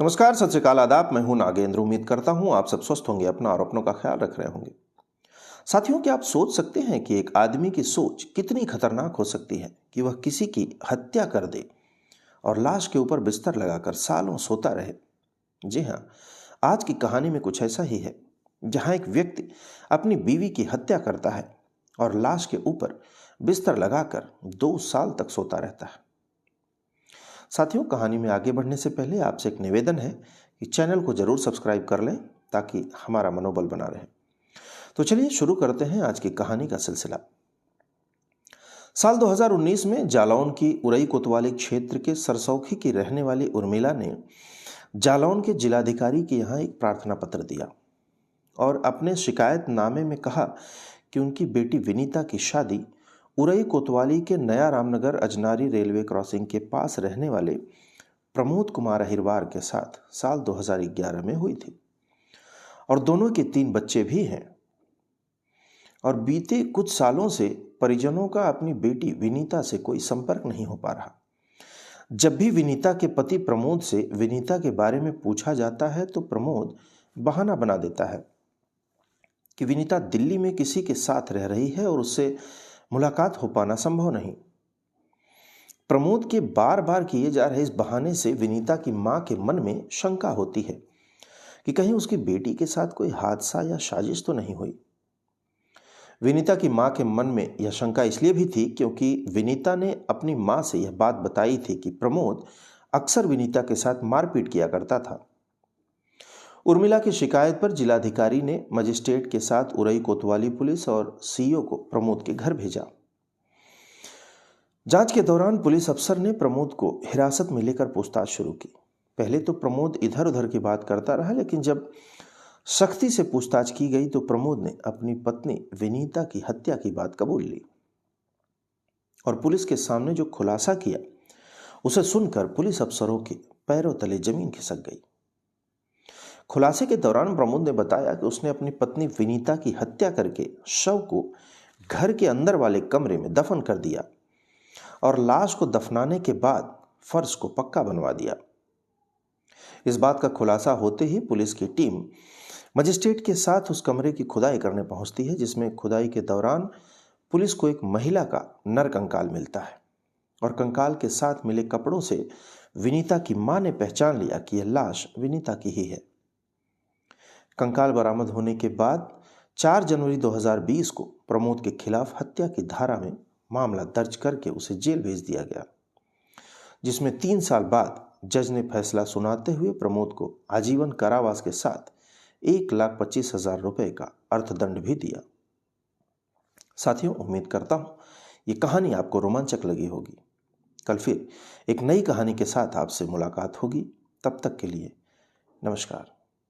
नमस्कार, सत श्री अकाल, आदाब। मैं हूं नागेंद्र। उम्मीद करता हूं आप सब स्वस्थ होंगे, अपना और अपनों का ख्याल रख रहे होंगे। साथियों, क्या आप सोच सकते हैं कि एक आदमी की सोच कितनी खतरनाक हो सकती है कि वह किसी की हत्या कर दे और लाश के ऊपर बिस्तर लगाकर सालों सोता रहे। जी हाँ, आज की कहानी में कुछ ऐसा ही है, जहां एक व्यक्ति अपनी बीवी की हत्या करता है और लाश के ऊपर बिस्तर लगाकर 2 साल तक सोता रहता है। साथियों, कहानी में आगे बढ़ने से पहले आपसे एक निवेदन है कि चैनल को जरूर सब्सक्राइब कर लें ताकि हमारा मनोबल बना रहे। तो चलिए शुरू करते हैं आज की कहानी का सिलसिला। साल 2019 में जालौन की उरई कोतवाली क्षेत्र के सरसौखी की रहने वाली उर्मिला ने जालौन के जिलाधिकारी के यहाँ एक प्रार्थना पत्र दिया और अपने शिकायतनामे में कहा कि उनकी बेटी विनीता की शादी उरई कोतवाली के नया रामनगर अजनारी रेलवे क्रॉसिंग के पास रहने वाले प्रमोद कुमार अहिरवार के साथ साल 2011 में हुई थी और दोनों के 3 बच्चे भी हैं। और बीते कुछ सालों से परिजनों का अपनी बेटी विनीता से कोई संपर्क नहीं हो पा रहा। जब भी विनीता के पति प्रमोद से विनीता के बारे में पूछा जाता है तो प्रमोद बहाना बना देता है कि विनीता दिल्ली में किसी के साथ रह रही है और उससे मुलाकात हो पाना संभव नहीं। प्रमोद के बार बार किए जा रहे इस बहाने से विनीता की मां के मन में शंका होती है कि कहीं उसकी बेटी के साथ कोई हादसा या साजिश तो नहीं हुई। विनीता की मां के मन में यह शंका इसलिए भी थी क्योंकि विनीता ने अपनी मां से यह बात बताई थी कि प्रमोद अक्सर विनीता के साथ मारपीट किया करता था। उर्मिला की शिकायत पर जिलाधिकारी ने मजिस्ट्रेट के साथ उरई कोतवाली पुलिस और सीओ को प्रमोद के घर भेजा। जांच के दौरान पुलिस अफसर ने प्रमोद को हिरासत में लेकर पूछताछ शुरू की। पहले तो प्रमोद इधर उधर की बात करता रहा, लेकिन जब सख्ती से पूछताछ की गई तो प्रमोद ने अपनी पत्नी विनीता की हत्या की बात कबूल ली और पुलिस के सामने जो खुलासा किया उसे सुनकर पुलिस अफसरों के पैरों तले जमीन खिसक गई। खुलासे के दौरान प्रमोद ने बताया कि उसने अपनी पत्नी विनीता की हत्या करके शव को घर के अंदर वाले कमरे में दफन कर दिया और लाश को दफनाने के बाद फर्श को पक्का बनवा दिया। इस बात का खुलासा होते ही पुलिस की टीम मजिस्ट्रेट के साथ उस कमरे की खुदाई करने पहुंचती है, जिसमें खुदाई के दौरान पुलिस को एक महिला का नर कंकाल मिलता है और कंकाल के साथ मिले कपड़ों से विनीता की मां ने पहचान लिया कि यह लाश विनीता की ही है। कंकाल बरामद होने के बाद 4 जनवरी 2020 को प्रमोद के खिलाफ हत्या की धारा में मामला दर्ज करके उसे जेल भेज दिया गया, जिसमें 3 साल बाद जज ने फैसला सुनाते हुए प्रमोद को आजीवन कारावास के साथ 1,25,000 रुपए का अर्थदंड भी दिया। साथियों, उम्मीद करता हूं ये कहानी आपको रोमांचक लगी होगी। कल फिर एक नई कहानी के साथ आपसे मुलाकात होगी। तब तक के लिए नमस्कार।